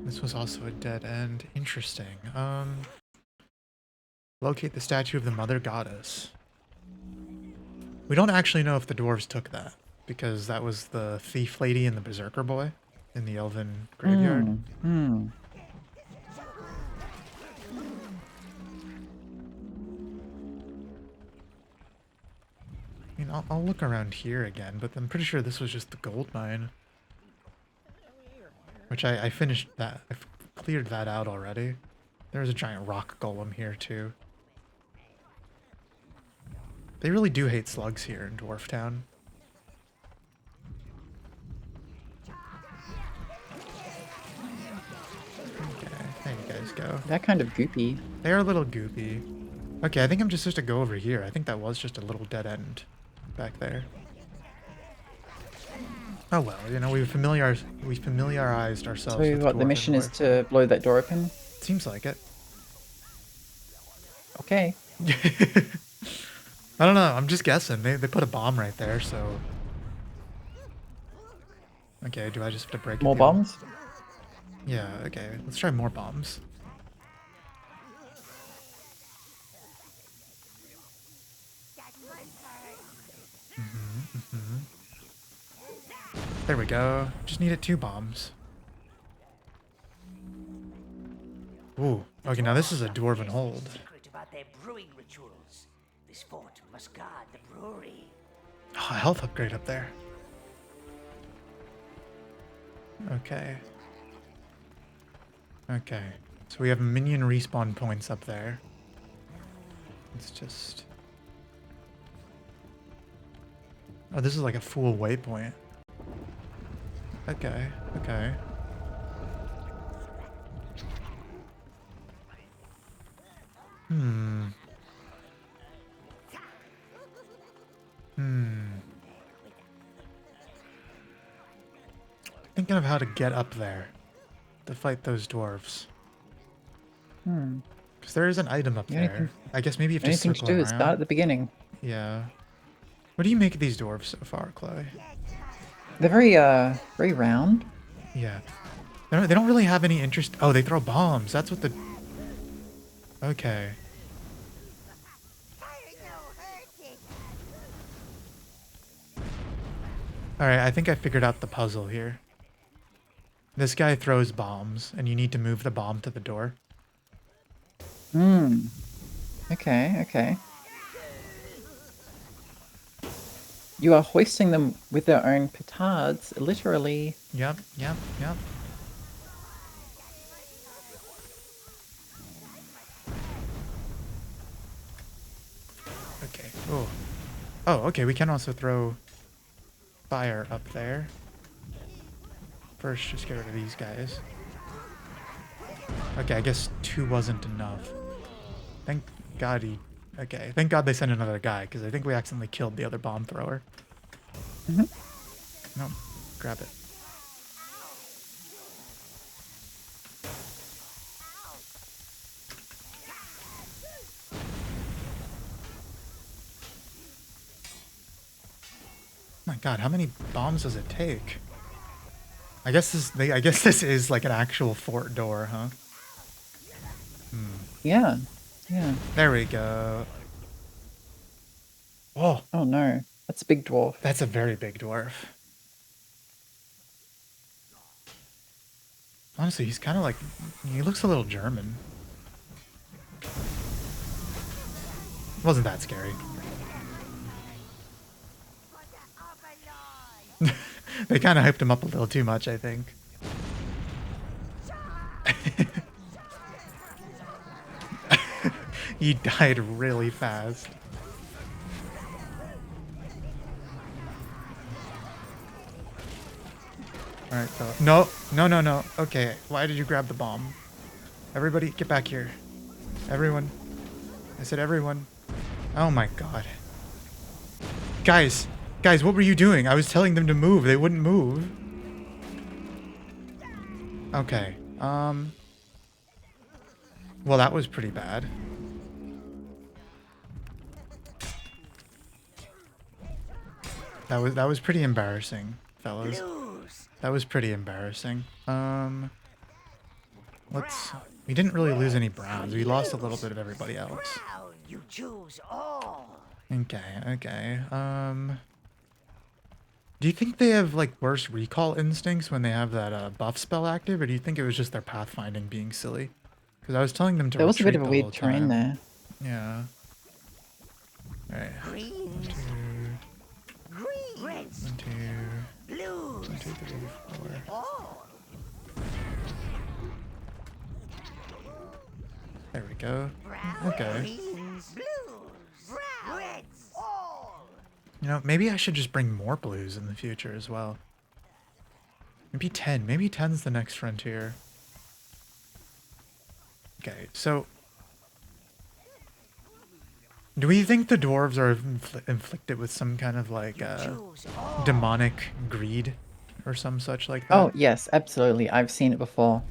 This was also a dead end. Interesting. Locate the statue of the mother goddess. We don't actually know if the dwarves took that, because that was the thief lady and the berserker boy in the elven graveyard. Hmm. I mean, I'll look around here again, but I'm pretty sure this was just the gold mine. Which I finished that. I've cleared that out already. There's a giant rock golem here, too. They really do hate slugs here in Dwarf Town. Okay, there you guys go. That kind of goopy. They're a little goopy. Okay, I think I'm just supposed to go over here. I think that was just a little dead end back there. Oh well, you know, we familiarized ourselves So with what, the dwarf mission and is to blow that door open? Seems like it. Okay. I don't know, I'm just guessing. They put a bomb right there, so... Okay, do I just have to break it? More bombs? Yeah, okay. Let's try more bombs. There we go. Just needed 2 bombs. Ooh. Okay, now this is a dwarven hold. Secret about their brewing rituals. This fort must guard the brewery. Oh, a health upgrade up there. Okay. Okay. So we have minion respawn points up there. Let's just... Oh, this is like a full waypoint. Okay, okay. Hmm. thinking of how to get up there to fight those dwarves. Hmm. Because there is an item up The only there. thing- I guess maybe you have The to only thing to circle do is start around. at the beginning. Yeah. What do you make of these dwarves so far, Chloe? They're very round. Yeah. They don't really have any interest. Oh, they throw bombs. That's what the... Okay. Alright, I think I figured out the puzzle here. This guy throws bombs, and you need to move the bomb to the door. Hmm. Okay, okay. You are hoisting them with their own petards, literally. Yep. Okay. Oh. Oh, okay, we can also throw fire up there. First, just get rid of these guys. Okay, I guess 2 wasn't enough. Thank God he... Okay, thank God they sent another guy, because I think we accidentally killed the other bomb thrower. No, grab it. My God, how many bombs does it take? I guess this is like an actual fort door, huh? Yeah. Yeah. There we go. Oh, Oh no. That's a big dwarf. that's a very big dwarf. Honestly, he's kind of like... He looks a little German. Wasn't that scary. They kind of hyped him up a little too much, I think. He died really fast. Alright, Philip. No, no, no, no. Okay, why did you grab the bomb? Everybody, get back here. Everyone. I said everyone. Oh my God. Guys, what were you doing? I was telling them to move. They wouldn't move. Okay. Well, that was pretty bad. That was pretty embarrassing, fellas. That was pretty embarrassing. We didn't really lose any browns. We lost a little bit of everybody else. Brown, you choose all. Okay. Do you think they have like worse recall instincts when they have that buff spell active, or do you think it was just their pathfinding being silly? Because I was telling them to There was a bit retreat of a the whole weird terrain time. there. Yeah. Alright. Greens, green, reds, 1, 2, blues, 1, 2, 3, 4. all. There we go. Brown, Okay. greens, blues, brown, reds, all. You know, maybe I should just bring more blues in the future as well. Maybe 10. Maybe 10's the next frontier. Okay, so... Do we think the dwarves are inflicted with some kind of, like, Choose all. demonic greed? Or some such like that? Oh, yes, absolutely. I've seen it before.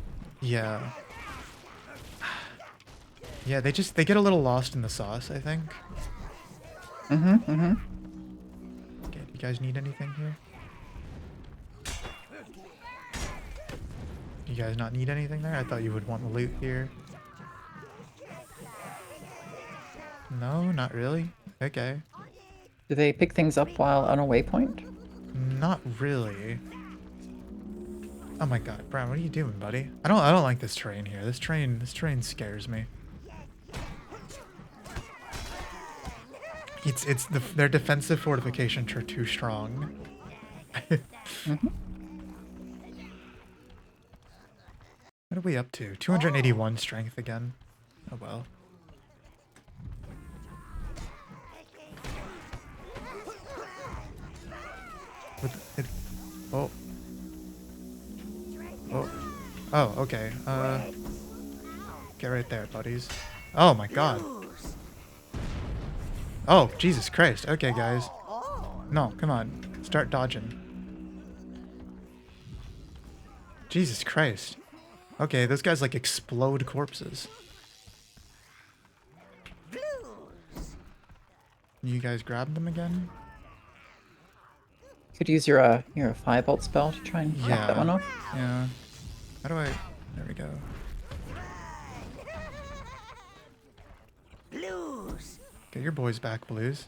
Yeah. Yeah, they get a little lost in the sauce, I think. Okay, do you guys need anything here? You guys not need anything there? I thought you would want the loot here. No, not really. Okay. Do they pick things up while on a waypoint? Not really. Oh my God, Brian, what are you doing, buddy? I don't like this train here. This train scares me. Their defensive fortifications are too strong. What are we up to? 281 strength again. Oh well. Oh. Oh. Oh, okay. Get right there, buddies. Oh my God. Oh, Jesus Christ. Okay, guys. No, come on. Start dodging. Jesus Christ. Okay, those guys like explode corpses. Blues. You guys grab them again? Could use your firebolt spell to try and knock that one off. Yeah. How do I... There we go. Blues. Get your boys back, Blues.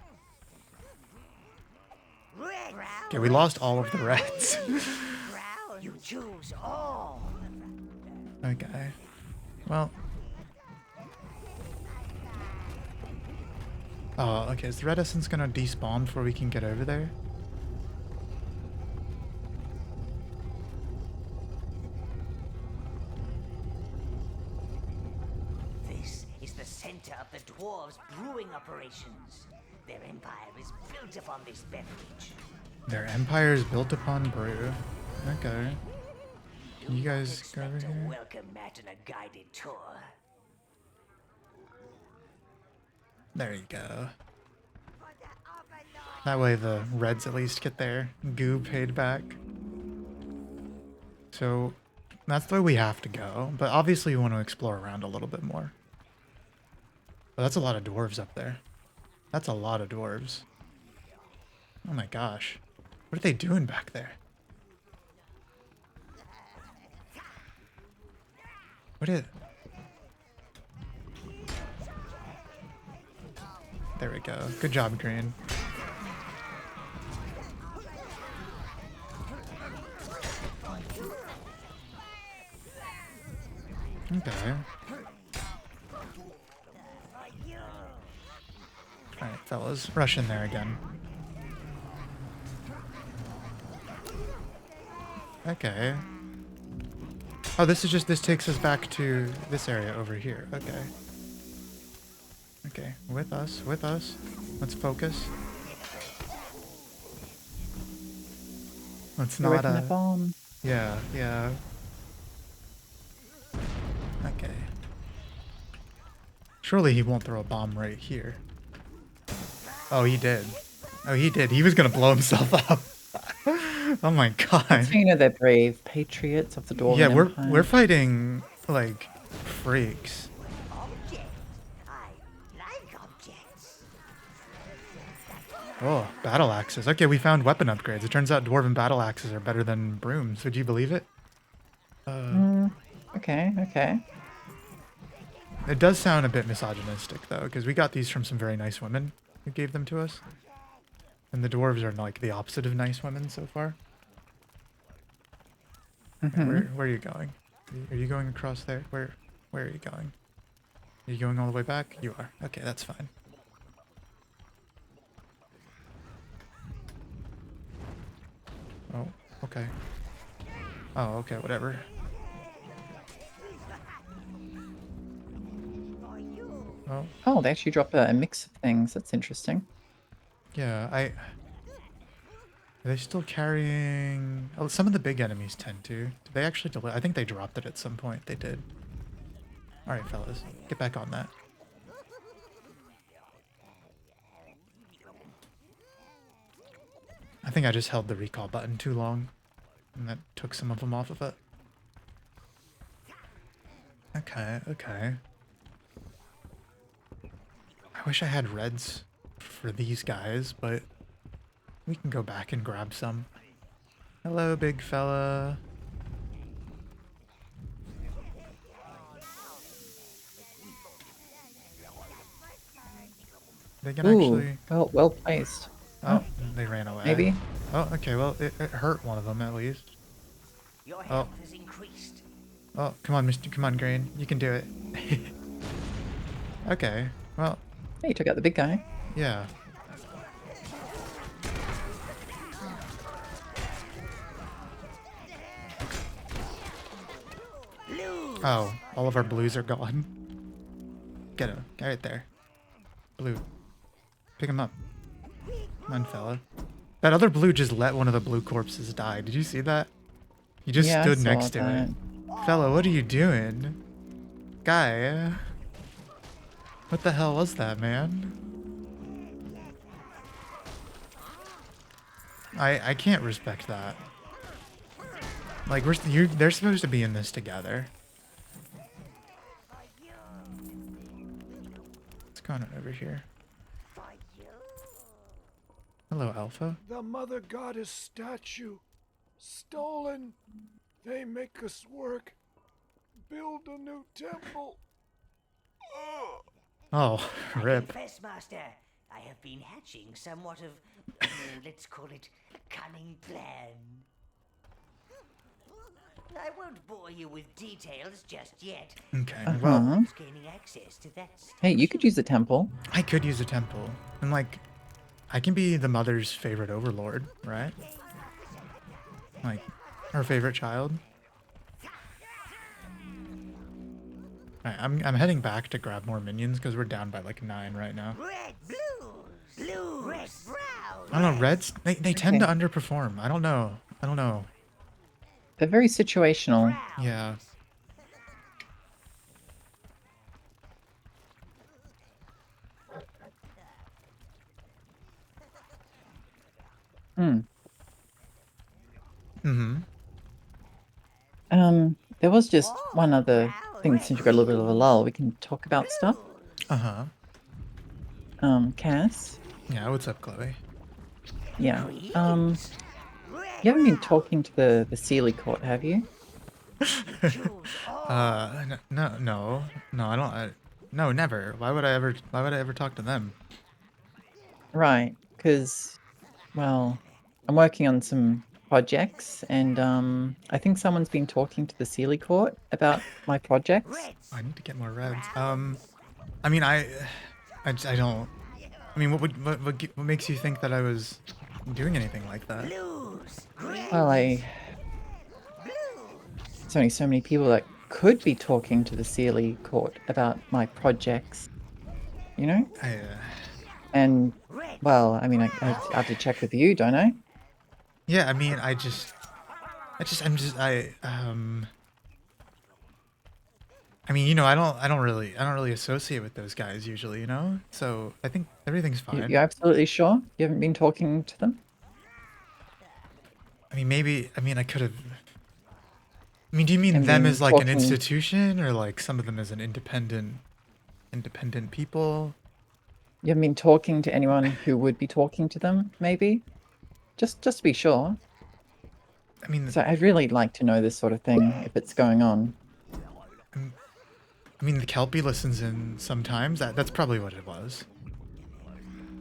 Red. Okay, we lost all of the reds. Brown. You choose all. Okay. Well. Oh, okay. Is the red essence gonna despawn before we can get over there? This is the center of the dwarves' brewing operations. Their empire is built upon this beverage. Their empire is built upon brew. Okay. Can you guys go over Expect a here? welcome mat and a guided tour. There you go. For the Overlord. That way the reds at least get their goo paid back. So that's the way we have to go. But obviously we want to explore around a little bit more. But that's a lot of dwarves up there. That's a lot of dwarves. Oh my gosh. What are they doing back there? What is... There we go. Good job, Green. Okay. Alright, fellas. Rush in there again. Okay. Oh, this takes us back to this area over here. Okay. Okay, with us. Let's focus. Let's You're not, making a bomb. yeah. Okay. Surely he won't throw a bomb right here. Oh, he did. He was gonna blow himself up. Oh my god. So you know they're brave patriots of the Dwarven Yeah, Empire. we're fighting like freaks. Object. I like objects. Oh, battle axes. Okay, we found weapon upgrades. It turns out dwarven battle axes are better than brooms. Would you believe it? Okay. It does sound a bit misogynistic though, because we got these from some very nice women who gave them to us. And the dwarves are like the opposite of nice women so far. Where are you going? Are you going across there? Where are you going? Are you going all the way back? You are. Okay, that's fine. Oh, okay. Oh, okay, whatever. Oh, Oh, they actually drop a mix of things. That's interesting. yeah, Are they still carrying... Oh, some of the big enemies tend to. Did they actually I think they dropped it at some point. They did. Alright, fellas. Get back on that. I think I just held the recall button too long. And that took some of them off of it. Okay. I wish I had reds for these guys, but we can go back and grab some. Hello, big fella. They can actually... well placed. Oh, they ran away. Maybe. Oh, okay, well, it hurt one of them at least. Your health has increased. Oh, come on, Green. You can do it. Okay, well, Hey, you took out the big guy. yeah. Oh, all of our blues are gone. Get him. Get right there. Blue. Pick him up. Come on, fella. That other blue just let one of the blue corpses die. Did you see that? He just Yeah, I stood saw next to it. Fella, what are you doing? Guy. What the hell was that, man? I can't respect that. Like they're supposed to be in this together. What's going on over here? Hello, Alpha. The Mother Goddess statue. Stolen. They make us work. Build a new temple. Oh, I rip. confess, Master, I have been hatching somewhat of, let's call it, a cunning plan. I won't bore you with details just yet. Okay, well, It's gaining access to that Hey, you could use a temple. I could use a temple. And, like, I can be the mother's favorite overlord, right? Like, her favorite child. Alright, I'm heading back to grab more minions because we're down by, like, 9 right now. Red, blue, red, brown. I don't know, reds, they tend to Okay. underperform. I don't know. They're very situational. Yeah. Hmm. Mm-hmm. There was just one other thing since you've got a little bit of a lull. We can talk about stuff. Uh-huh. Cass. Yeah, what's up, Chloe? Yeah. You haven't been talking to the Sealy court, have you? No, I don't. No, never. Why would I ever talk to them? Right, because, well, I'm working on some projects, and I think someone's been talking to the Sealy court about my projects. I need to get more reds. I mean, I don't. I mean, what makes you think that I was doing anything like that? Well, there's only so many people that could be talking to the Sealy court about my projects, you know? And, well, I mean, I have to check with you, don't I? Yeah, I mean, I mean, you know, I don't really associate with those guys usually, you know? So I think everything's fine. You're absolutely sure you haven't been talking to them? I mean, maybe, I mean, I could have. I mean, do you mean And them been as like an talking- institution or like some of them as an independent people? You haven't been talking to anyone who would be talking to them, maybe? Just to be sure. I mean, So I'd really like to know this sort of thing, if it's going on. the Kelpie listens in sometimes. That's probably what it was.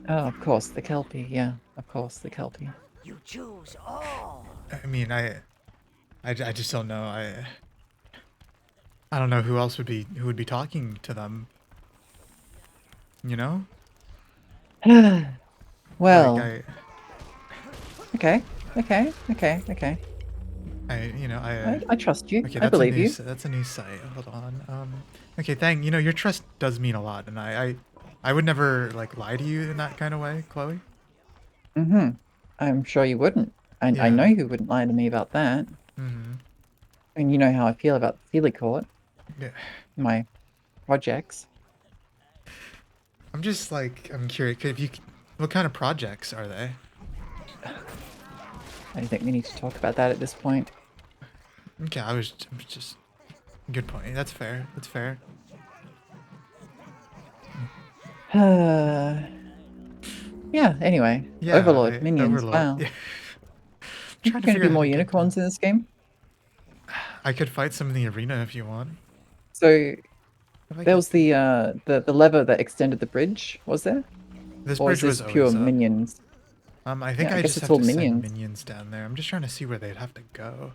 Oh, of course, the Kelpie. Yeah, of course, the Kelpie. You choose all. I mean, I just don't know. I don't know who would be talking to them. You know? Well, Like okay. you know, I trust you. okay, I believe you. That's a new site. Hold on. Okay, you know, your trust does mean a lot, and I would never like lie to you in that kind of way, Chloe. Mm-hmm. I'm sure you wouldn't. I Yeah. know you wouldn't lie to me about that. Mm-hmm. I mean, you know how I feel about the Sealy Court, Yeah. my projects. I'm just like I'm curious. What kind of projects are they? I don't think we need to talk about that at this point. Okay, I'm just good point. That's fair. That's fair. Yeah, anyway. Yeah. Overlord, minions, Overlord. wow. Yeah. Think Trying there's going to be figure out more how to get unicorns in this game? I could fight some in the arena if you want. So, If I there get- was the lever that extended the bridge, was there? This Or is bridge this was pure always up. minions? I think Yeah, I I guess just it's have all to send minions. minions down there. I'm just trying to see where they'd have to go.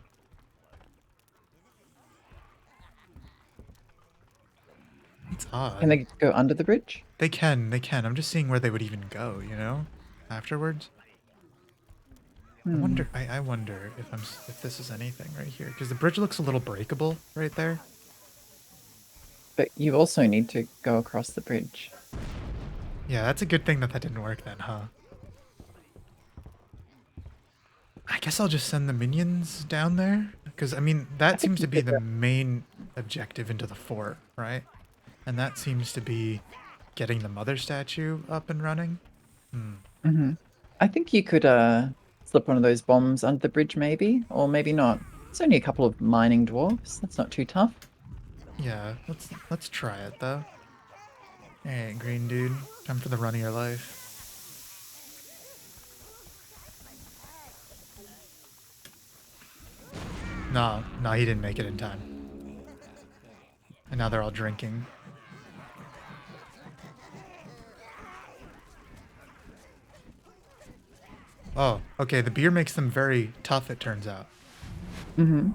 It's odd. Can they go under the bridge? They can. I'm just seeing where they would even go, you know? Afterwards. I wonder if this is anything right here. Because the bridge looks a little breakable right there. But you also need to go across the bridge. Yeah, that's a good thing that didn't work then, huh? I guess I'll just send the minions down there. Because, I mean, that think seems you to be could, the main objective into the fort, right? And that seems to be getting the mother statue up and running. I think you could slip one of those bombs under the bridge, maybe, or maybe not. It's only a couple of mining dwarves. That's not too tough. Yeah, let's try it though. Hey, green dude, time for the run of your life. No, he didn't make it in time. And now they're all drinking. Oh, okay, the beer makes them very tough, it turns out. Mm-hmm.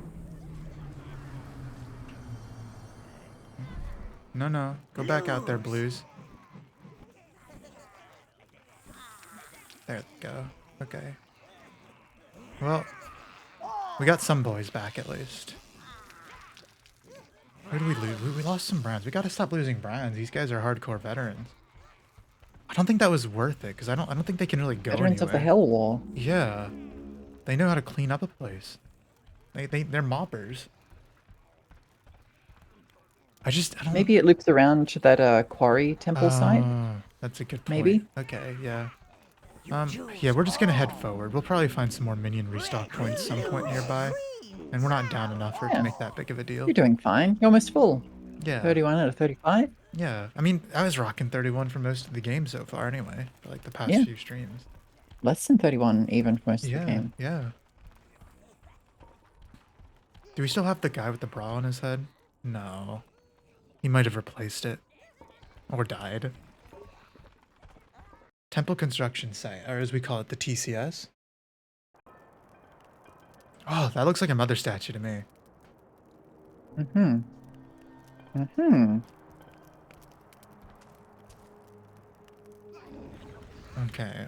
No, go back out there, Blues. There we go. Okay. Well, we got some boys back at least. Who did we lose? We lost some brands. We gotta stop losing brands. These guys are hardcore veterans. I don't think that was worth it, because I don't think they can really go Veterans of the anywhere. Hell War. Yeah. They know how to clean up a place. They're moppers. I don't... Maybe it loops around to that quarry temple site. That's a good point. Maybe. Okay, yeah. Yeah, we're just gonna head forward. We'll probably find some more minion restock points some point nearby. And we're not down enough for it to make that big of a deal. You're doing fine. You're almost full. Yeah. 31 out of 35. Yeah. I mean, I was rocking 31 for most of the game so far anyway, for like the past Yeah. few streams. Less than 31 even for most of the game. Yeah. Do we still have the guy with the bra on his head? No. He might have replaced it. Or died. Temple Construction Site, or as we call it, the TCS. Oh, that looks like a mother statue to me. Mm-hmm. Mm-hmm. Okay.